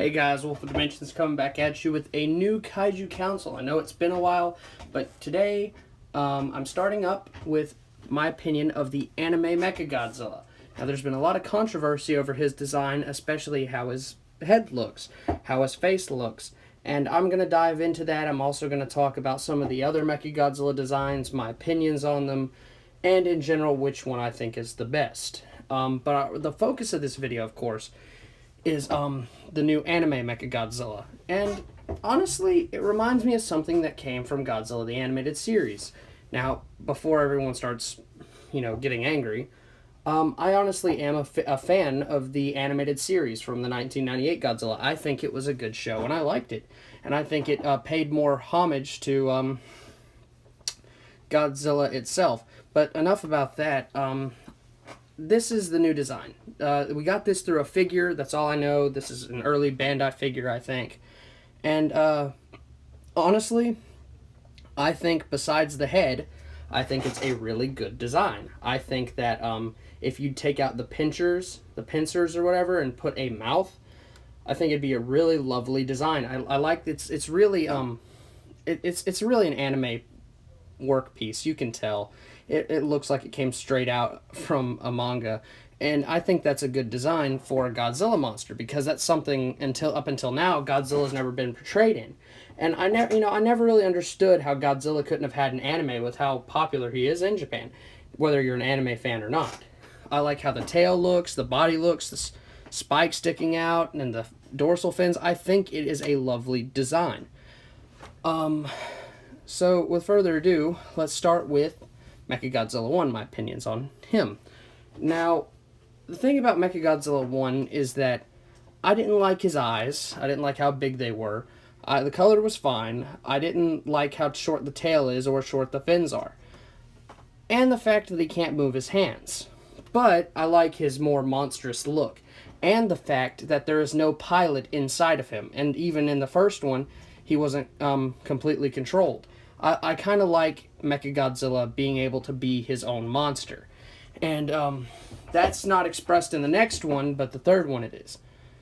Hey guys, Wolf of Dimensions coming back at you with a new Kaiju Council. I know it's been a while, but today I'm starting up with my opinion of the anime Mechagodzilla. Now there's been a lot of controversy over his design, especially how his head looks, how his face looks, and I'm going to dive into that. I'm also going to talk about some of the other Mechagodzilla designs, my opinions on them, and in general which one I think is the best. But the focus of this video, of course, is the new anime Mechagodzilla. And honestly, it reminds me of something that came from Godzilla the Animated Series. Now, before everyone starts, getting angry, I honestly am a fan of the animated series from the 1998 Godzilla. I think it was a good show, and I liked it. And I think it paid more homage to Godzilla itself. But enough about that. This is the new design. We got this through a figure. That's all I know. This is an early Bandai figure, I think. And honestly, I think besides the head, I think it's a really good design. I think that if you take out the pincers or whatever, and put a mouth, I think it'd be a really lovely design. I like it's really it's really an anime work piece. You can tell. It looks like it came straight out from a manga, and I think that's a good design for a Godzilla monster, because that's something up until now Godzilla's never been portrayed in. And I never really understood how Godzilla couldn't have had an anime with how popular he is in Japan, whether you're an anime fan or not. I like how the tail looks, the body looks, the spike sticking out, and the dorsal fins. I think it is a lovely design. So with further ado, let's start with Mechagodzilla 1, my opinions on him. Now, the thing about Mechagodzilla 1 is that I didn't like his eyes. I didn't like how big they were. The color was fine. I didn't like how short the tail is or short the fins are. And the fact that he can't move his hands. But I like his more monstrous look. And the fact that there is no pilot inside of him. And even in the first one, he wasn't completely controlled. I kind of like Mechagodzilla being able to be his own monster. And that's not expressed in the next one, but the third one it is.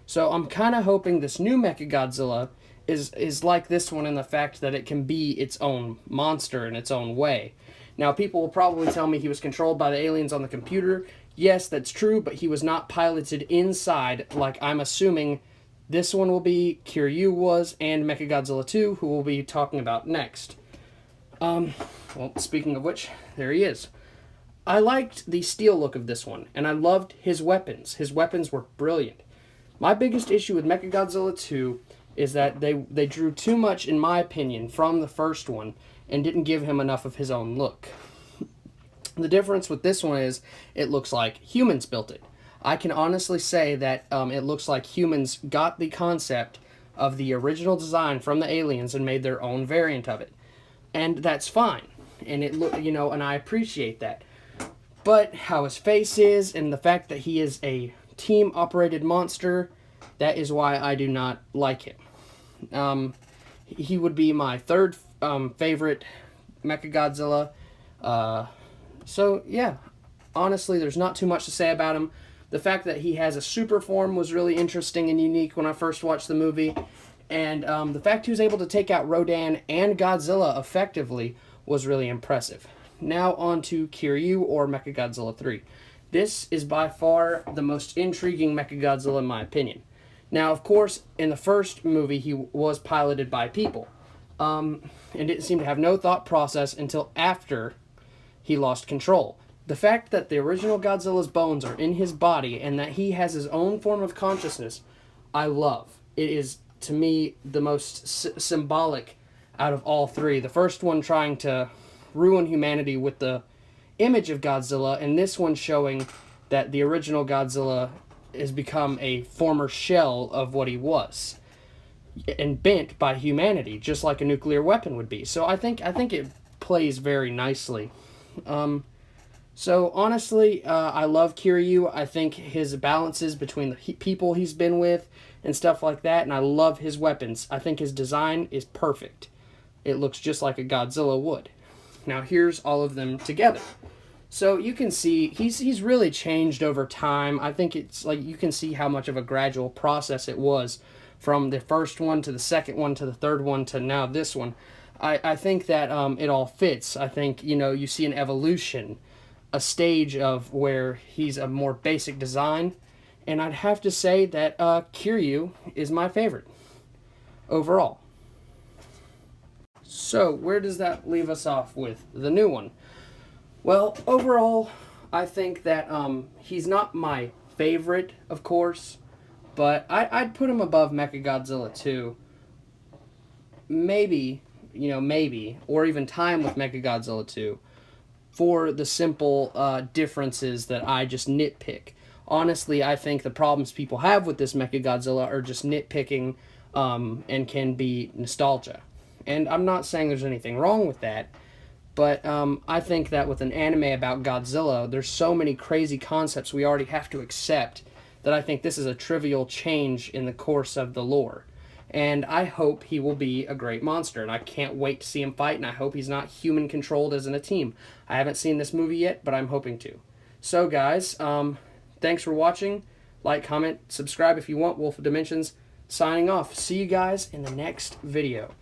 So I'm kind of hoping this new Mechagodzilla is like this one in the fact that it can be its own monster in its own way. Now, people will probably tell me he was controlled by the aliens on the computer. Yes, that's true, but he was not piloted inside like I'm assuming this one will be, Kiryu was, and Mechagodzilla 2, who we'll be talking about next. Well, speaking of which, there he is. I liked the steel look of this one, and I loved his weapons. His weapons were brilliant. My biggest issue with Mechagodzilla 2 is that they drew too much, in my opinion, from the first one, and didn't give him enough of his own look. The difference with this one is, it looks like humans built it. I can honestly say that it looks like humans got the concept of the original design from the aliens and made their own variant of it. And that's fine, and and I appreciate that. But how his face is, and the fact that he is a team-operated monster, that is why I do not like him. He would be my third favorite Mechagodzilla. So yeah, honestly, there's not too much to say about him. The fact that he has a super form was really interesting and unique when I first watched the movie. And the fact he was able to take out Rodan and Godzilla effectively was really impressive. Now on to Kiryu, or Mechagodzilla 3. This is by far the most intriguing Mechagodzilla in my opinion. Now, of course, in the first movie he was piloted by people. And didn't seem to have no thought process until after he lost control. The fact that the original Godzilla's bones are in his body and that he has his own form of consciousness, I love. It is, to me, the most symbolic out of all three. The first one trying to ruin humanity with the image of Godzilla, and this one showing that the original Godzilla has become a former shell of what he was, and bent by humanity, just like a nuclear weapon would be. So I think it plays very nicely. So honestly, I love Kiryu. I think his balances between the people he's been with and stuff like that, and I love his weapons. I think his design is perfect. It looks just like a Godzilla would. Now here's all of them together. So you can see he's really changed over time. I think it's like you can see how much of a gradual process it was from the first one to the second one to the third one to now this one. I think that it all fits. I think, you see an evolution, a stage of where he's a more basic design, and I'd have to say that Kiryu is my favorite overall. So where does that leave us off with the new one? Well, overall, I think that he's not my favorite, of course, but I'd put him above Mechagodzilla 2. Maybe, or even time with Mechagodzilla 2, for the simple differences that I just nitpick. Honestly, I think the problems people have with this Mechagodzilla are just nitpicking and can be nostalgia. And I'm not saying there's anything wrong with that, but I think that with an anime about Godzilla, there's so many crazy concepts we already have to accept that I think this is a trivial change in the course of the lore. And I hope he will be a great monster, and I can't wait to see him fight, and I hope he's not human-controlled as in a team. I haven't seen this movie yet, but I'm hoping to. So, guys, thanks for watching. Like, comment, subscribe if you want. Wolf of Dimensions, signing off. See you guys in the next video.